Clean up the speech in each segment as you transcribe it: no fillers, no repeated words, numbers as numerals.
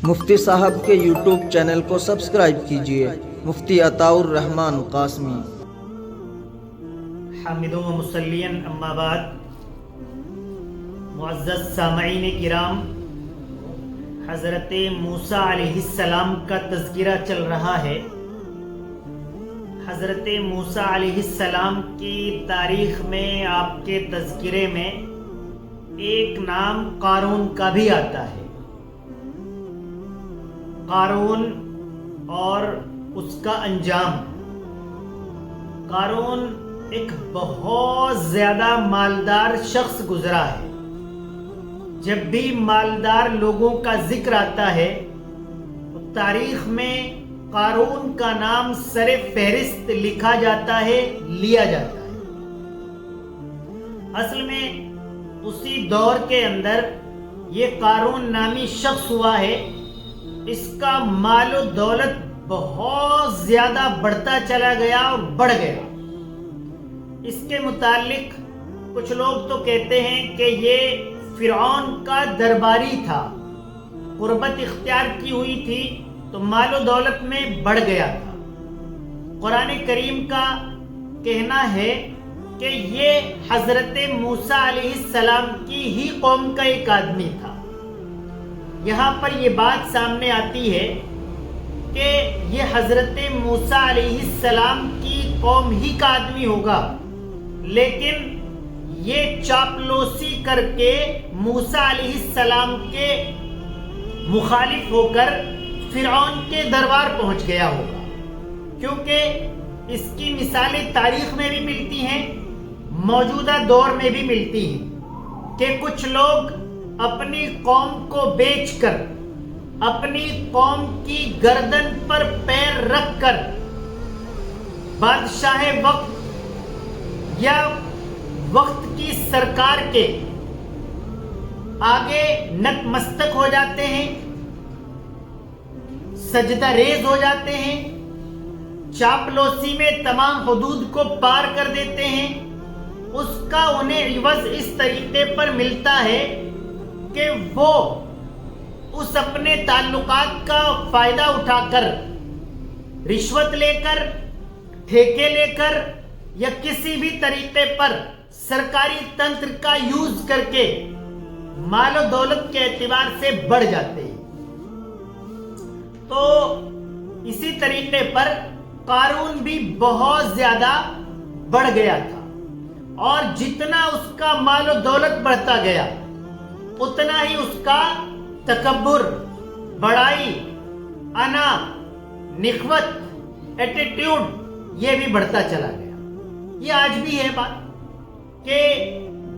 مفتی صاحب کے YouTube channel کو سبسکرائب کیجیے، مفتی عطاء الرحمن قاسمی۔ حامدوں و مسلین اما بعد، معزز سامعین کرام، حضرت موسیٰ علیہ السلام کا تذکرہ چل رہا ہے۔ حضرت موسیٰ علیہ السلام کی تاریخ میں، آپ کے تذکرے میں ایک نام قارون کا بھی آتا ہے۔ قارون اور اس کا انجام۔ قارون ایک بہت زیادہ مالدار شخص گزرا ہے۔ جب بھی مالدار لوگوں کا ذکر آتا ہے تو تاریخ میں قارون کا نام سر فہرست لکھا جاتا ہے، لیا جاتا ہے۔ اصل میں اسی دور کے اندر یہ قارون نامی شخص ہوا ہے۔ اس کا مال و دولت بہت زیادہ بڑھتا چلا گیا اور بڑھ گیا۔ اس کے متعلق کچھ لوگ تو کہتے ہیں کہ یہ فرعون کا درباری تھا، قربت اختیار کی ہوئی تھی تو مال و دولت میں بڑھ گیا تھا۔ قرآن کریم کا کہنا ہے کہ یہ حضرت موسیٰ علیہ السلام کی ہی قوم کا ایک آدمی تھا۔ یہاں پر یہ بات سامنے آتی ہے کہ یہ حضرت موسیٰ علیہ السلام کی قوم ہی کا آدمی ہوگا، لیکن یہ چاپلوسی کر کے موسیٰ علیہ السلام کے مخالف ہو کر فرعون کے دربار پہنچ گیا ہوگا، کیونکہ اس کی مثالیں تاریخ میں بھی ملتی ہیں، موجودہ دور میں بھی ملتی ہیں کہ کچھ لوگ اپنی قوم کو بیچ کر، اپنی قوم کی گردن پر پیر رکھ کر بادشاہ وقت یا وقت کی سرکار کے آگے نت مستک ہو جاتے ہیں، سجدہ ریز ہو جاتے ہیں، چاپلوسی میں تمام حدود کو پار کر دیتے ہیں۔ اس کا انہیں عوض اس طریقے پر ملتا ہے کہ وہ اس اپنے تعلقات کا فائدہ اٹھا کر، رشوت لے کر، ٹھیکے لے کر یا کسی بھی طریقے پر سرکاری تنتر کا یوز کر کے مال و دولت کے اعتبار سے بڑھ جاتے ہیں۔ تو اسی طریقے پر قارون بھی بہت زیادہ بڑھ گیا تھا، اور جتنا اس کا مال و دولت بڑھتا گیا اتنا ہی اس کا تکبر، بڑائی، انا، نخوت، ایٹیٹیوڈ یہ بھی بڑھتا چلا گیا۔ یہ آج بھی ہے بات کہ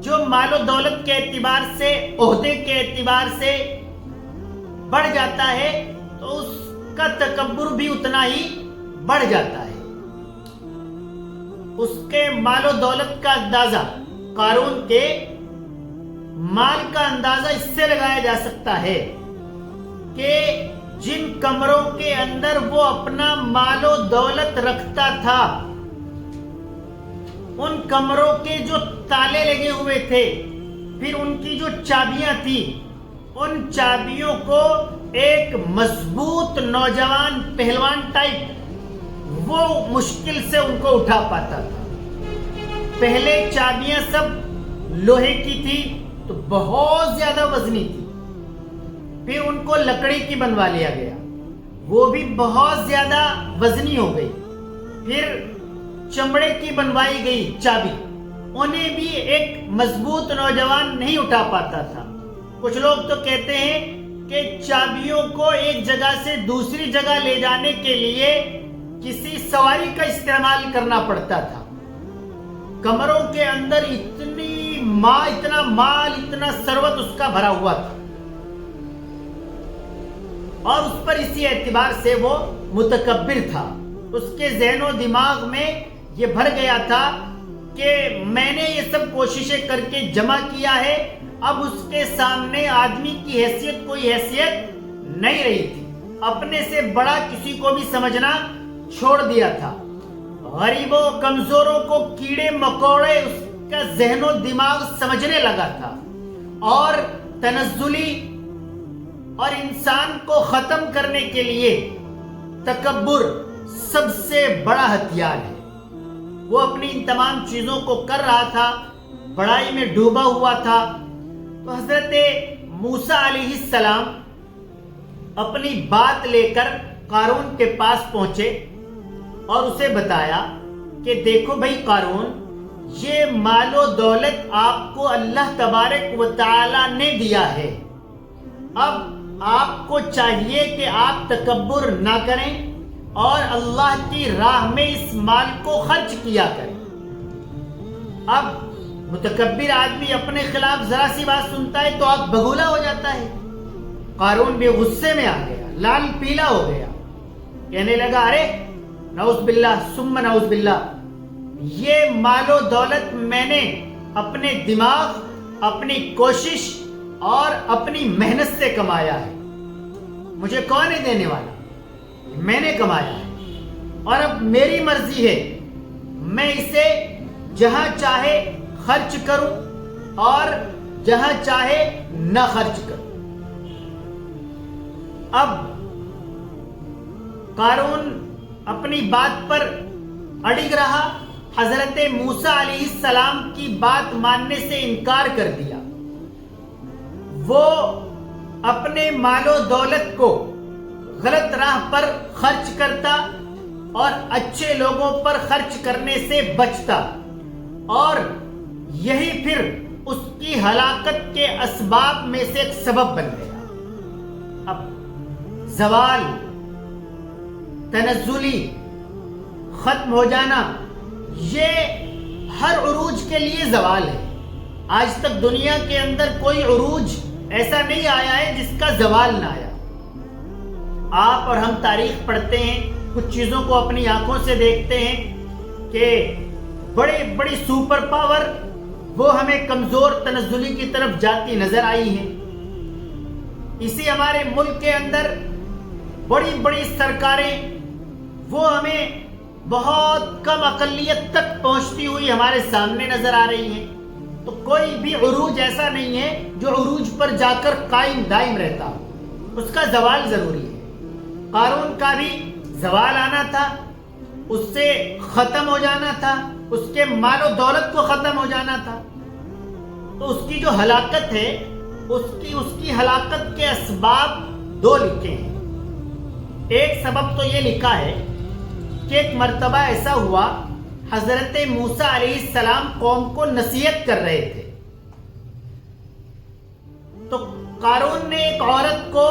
جو مال و دولت کے اعتبار سے، عہدے کے اعتبار سے بڑھ جاتا ہے تو اس کا تکبر بھی اتنا ہی بڑھ جاتا ہے۔ اس کے مال و دولت کا اندازہ، قارون کے مال کا اندازہ اس سے لگایا جا سکتا ہے کہ جن کمروں کے اندر وہ اپنا مال و دولت رکھتا تھا، ان کمروں کے جو تالے لگے ہوئے تھے، پھر ان کی جو چابیاں تھی، ان چابیوں کو ایک مضبوط نوجوان پہلوان ٹائپ وہ مشکل سے ان کو اٹھا پاتا تھا۔ پہلے چابیاں سب لوہے کی تھی تو بہت زیادہ وزنی تھی، پھر ان کو لکڑی کی بنوا لیا گیا، وہ بھی بہت زیادہ وزنی ہو گئی، پھر چمڑے کی بنوائی گئی چابی، انہیں بھی ایک مضبوط نوجوان نہیں اٹھا پاتا تھا۔ کچھ لوگ تو کہتے ہیں کہ چابیوں کو ایک جگہ سے دوسری جگہ لے جانے کے لیے کسی سواری کا استعمال کرنا پڑتا تھا۔ کمروں کے اندر اتنا مال، اتنا ثروت اس کا بھرا ہوا تھا، اور اس پر اسی اعتبار سے وہ متکبر تھا۔ اس کے ذہن و دماغ میں یہ بھر گیا تھا کہ میں نے یہ سب کوششیں کر کے جمع کیا ہے، اب اس کے سامنے آدمی کی حیثیت کوئی حیثیت نہیں رہی تھی۔ اپنے سے بڑا کسی کو بھی سمجھنا چھوڑ دیا تھا۔ غریبوں، کمزوروں کو کیڑے مکوڑے اس کا ذہن و دماغ سمجھنے لگا تھا، اور تنزلی اور انسان کو ختم کرنے کے لیے تکبر سب سے بڑا ہتھیار ہے۔ وہ اپنی ان تمام چیزوں کو کر رہا تھا، بڑائی میں ڈوبا ہوا تھا، تو حضرت موسیٰ علیہ السلام اپنی بات لے کر قارون کے پاس پہنچے اور اسے بتایا کہ دیکھو بھائی قارون، یہ مال و دولت آپ کو اللہ تبارک و تعالی نے دیا ہے، اب آپ کو چاہیے کہ آپ تکبر نہ کریں اور اللہ کی راہ میں اس مال کو خرچ کیا کریں۔ اب متکبر آدمی اپنے خلاف ذرا سی بات سنتا ہے تو آگ بگولا ہو جاتا ہے۔ قارون بھی غصے میں آ گیا، لال پیلا ہو گیا، کہنے لگا ارے نعوذ باللہ ثم نعوذ باللہ، یہ مال و دولت میں نے اپنے دماغ، اپنی کوشش اور اپنی محنت سے کمایا ہے، مجھے کون ہے دینے والا؟ میں نے کمایا ہے، اور اب میری مرضی ہے میں اسے جہاں چاہے خرچ کروں اور جہاں چاہے نہ خرچ کروں۔ اب قارون اپنی بات پر اڑگ رہا، حضرت موسیٰ علیہ السلام کی بات ماننے سے انکار کر دیا۔ وہ اپنے مال و دولت کو غلط راہ پر خرچ کرتا اور اچھے لوگوں پر خرچ کرنے سے بچتا، اور یہی پھر اس کی ہلاکت کے اسباب میں سے ایک سبب بن گیا۔ اب زوال، تنزلی، ختم ہو جانا، یہ ہر عروج کے لیے زوال ہے۔ آج تک دنیا کے اندر کوئی عروج ایسا نہیں آیا ہے جس کا زوال نہ آیا۔ آپ اور ہم تاریخ پڑھتے ہیں، کچھ چیزوں کو اپنی آنکھوں سے دیکھتے ہیں کہ بڑے بڑی سپر پاور وہ ہمیں کمزور تنزلی کی طرف جاتی نظر آئی ہیں۔ اسی ہمارے ملک کے اندر بڑی بڑی سرکاریں وہ ہمیں بہت کم اقلیت تک پہنچتی ہوئی ہمارے سامنے نظر آ رہی ہیں۔ تو کوئی بھی عروج ایسا نہیں ہے جو عروج پر جا کر قائم دائم رہتا ہو، اس کا زوال ضروری ہے۔ قارون کا بھی زوال آنا تھا، اس سے ختم ہو جانا تھا، اس کے مال و دولت کو ختم ہو جانا تھا۔ تو اس کی جو ہلاکت ہے، اس کی ہلاکت کے اسباب دو لکھے ہیں۔ ایک سبب تو یہ لکھا ہے کہ ایک مرتبہ ایسا ہوا، حضرت موسیٰ علیہ السلام قوم کو نصیحت کر رہے تھے، تو قارون نے ایک عورت کو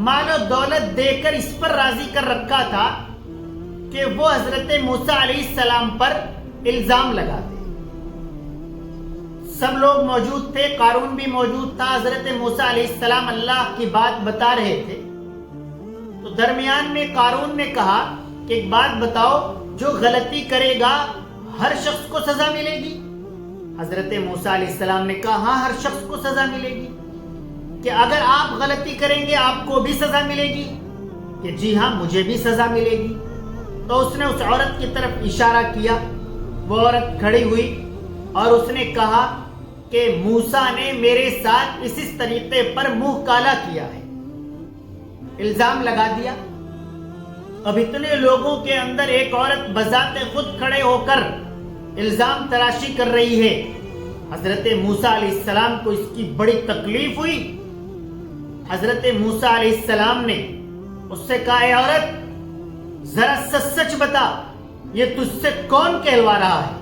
مال و دولت دے کر اس پر راضی کر رکھا تھا کہ وہ حضرت موسیٰ علیہ السلام پر الزام لگا دے۔ سب لوگ موجود تھے، قارون بھی موجود تھا، حضرت موسیٰ علیہ السلام اللہ کی بات بتا رہے تھے۔ تو درمیان میں قارون نے کہا کہ ایک بات بتاؤ، جو غلطی کرے گا ہر شخص کو سزا ملے گی؟ حضرت موسیٰ علیہ السلام نے کہا ہاں، ہر شخص کو سزا ملے گی۔ کہ اگر آپ غلطی کریں گے آپ کو بھی سزا ملے گی؟ کہ جی ہاں، مجھے بھی سزا ملے گی۔ تو اس نے اس عورت کی طرف اشارہ کیا، وہ عورت کھڑی ہوئی اور اس نے کہا کہ موسیٰ نے میرے ساتھ اس طریقے پر منہ کالا کیا ہے، الزام لگا دیا۔ اب اتنے لوگوں کے اندر ایک عورت بذات خود کھڑے ہو کر الزام تراشی کر رہی ہے۔ حضرت موسیٰ علیہ السلام کو اس کی بڑی تکلیف ہوئی۔ حضرت موسیٰ علیہ السلام نے اس سے کہا اے عورت، ذرا سچ بتا، یہ تجھ سے کون کہلوا رہا ہے؟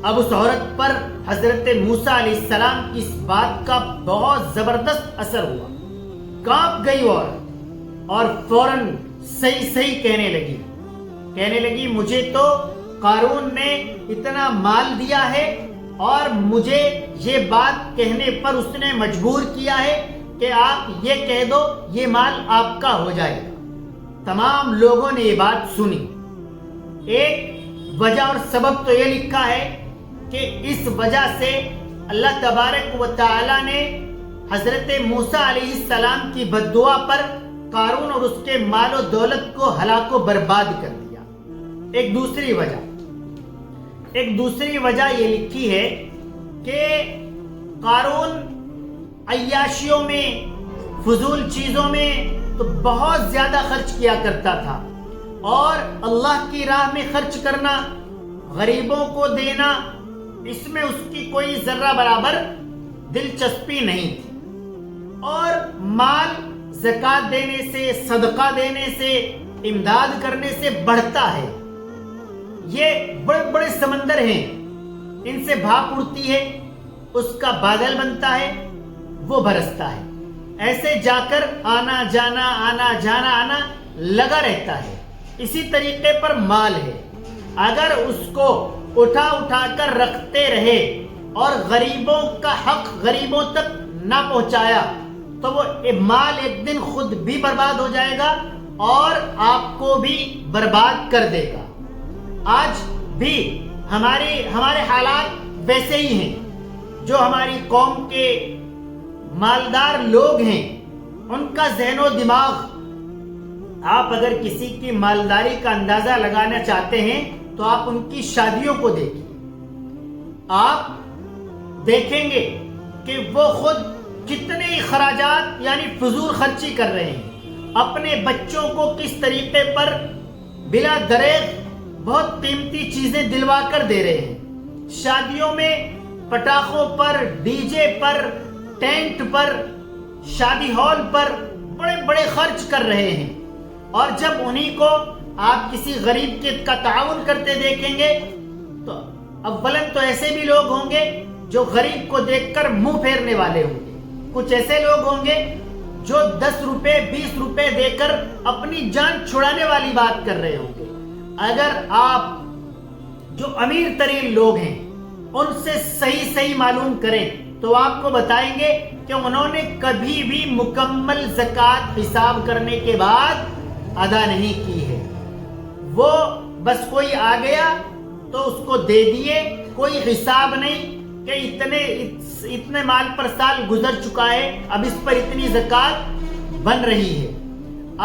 اب اس عورت پر حضرت موسیٰ علیہ السلام کی اس بات کا بہت زبردست اثر ہوا، کانپ گئی وہ عورت اور فوراً صحیح کہنے لگی مجھے تو قارون نے اتنا مال دیا ہے اور مجھے یہ بات کہنے پر اس نے مجبور کیا ہے کہ آپ یہ کہہ دو یہ مال آپ کا ہو جائے گا۔ تمام لوگوں نے یہ بات سنی۔ ایک وجہ اور سبب تو یہ لکھا ہے کہ اس وجہ سے اللہ تبارک و تعالی نے حضرت موسیٰ علیہ السلام کی بد دعا پر قارون اور اس کے مال و دولت کو ہلاک و برباد کر دیا۔ ایک دوسری وجہ یہ لکھی ہے کہ قارون عیاشیوں میں، فضول چیزوں میں تو بہت زیادہ خرچ کیا کرتا تھا، اور اللہ کی راہ میں خرچ کرنا، غریبوں کو دینا، اس میں اس کی کوئی ذرہ برابر دلچسپی نہیں تھی۔ اور مال زکوٰۃ دینے سے، صدقہ دینے سے، امداد کرنے سے بڑھتا ہے۔ یہ بڑے بڑے سمندر ہیں، ان سے بھاپ اڑتی ہے، اس کا بادل بنتا ہے، وہ برستا ہے، ایسے جا کر آنا جانا آنا جانا آنا لگا رہتا ہے۔ اسی طریقے پر مال ہے، اگر اس کو اٹھا اٹھا کر رکھتے رہے اور غریبوں کا حق غریبوں تک نہ پہنچایا تو وہ مال ایک دن خود بھی برباد ہو جائے گا اور آپ کو بھی برباد کر دے گا۔ آج بھی ہمارے حالات ویسے ہی ہیں۔ جو ہماری قوم کے مالدار لوگ ہیں، ان کا ذہن و دماغ، آپ اگر کسی کی مالداری کا اندازہ لگانا چاہتے ہیں تو آپ ان کی شادیوں کو دیکھیں، آپ دیکھیں گے کہ وہ خود کتنے اخراجات یعنی فضول خرچی کر رہے ہیں، اپنے بچوں کو کس طریقے پر بلا دریغ بہت قیمتی چیزیں دلوا کر دے رہے ہیں، شادیوں میں پٹاخوں پر، ڈی جے پر، ٹینٹ پر، شادی ہال پر بڑے بڑے خرچ کر رہے ہیں، اور جب انہی کو آپ کسی غریب کا تعاون کرتے دیکھیں گے تو اولاً تو ایسے بھی لوگ ہوں گے جو غریب کو دیکھ کر منہ پھیرنے والے ہوں گے، کچھ ایسے لوگ ہوں گے جو 10 روپے 20 روپے دے کر اپنی جان چھڑانے والی بات کر رہے ہوں گے۔ اگر آپ جو امیر ترین لوگ ہیں ان سے صحیح معلوم کریں تو آپ کو بتائیں گے کہ انہوں نے کبھی بھی مکمل زکوٰۃ حساب کرنے کے بعد ادا نہیں کی ہے، وہ بس کوئی آ گیا تو اس کو دے دیے، کوئی حساب نہیں کہ اتنے مال پر سال گزر چکا ہے، اب اس پر اتنی زکوٰۃ بن رہی ہے۔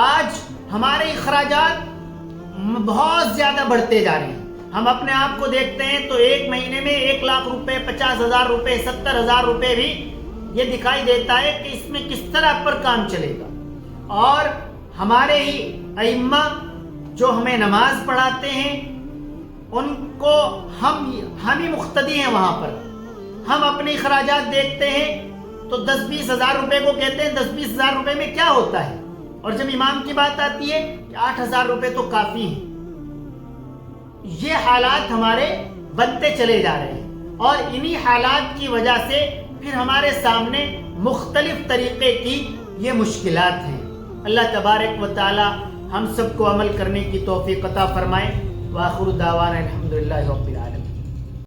آج ہمارے اخراجات بہت زیادہ بڑھتے جا رہے ہیں، ہم اپنے آپ کو دیکھتے ہیں تو ایک مہینے میں 1 لاکھ روپے، 50,000 روپے، 70,000 روپے بھی یہ دکھائی دیتا ہے کہ اس میں کس طرح پر کام چلے گا۔ اور ہمارے ہی ائمہ جو ہمیں نماز پڑھاتے ہیں ان کو ہم ہی مقتدی ہیں، وہاں پر ہم اپنے اخراجات دیکھتے ہیں تو 10-20 ہزار روپے کو کہتے ہیں 10-20 ہزار روپے میں کیا ہوتا ہے، اور جب امام کی بات آتی ہے کہ 8,000 روپے تو کافی ہیں۔ یہ حالات ہمارے بنتے چلے جا رہے ہیں، اور انہی حالات کی وجہ سے پھر ہمارے سامنے مختلف طریقے کی یہ مشکلات ہیں۔ اللہ تبارک و تعالی ہم سب کو عمل کرنے کی توفیق عطا فرمائے۔ وآخر دعوانا الحمدللہ رب العالمین۔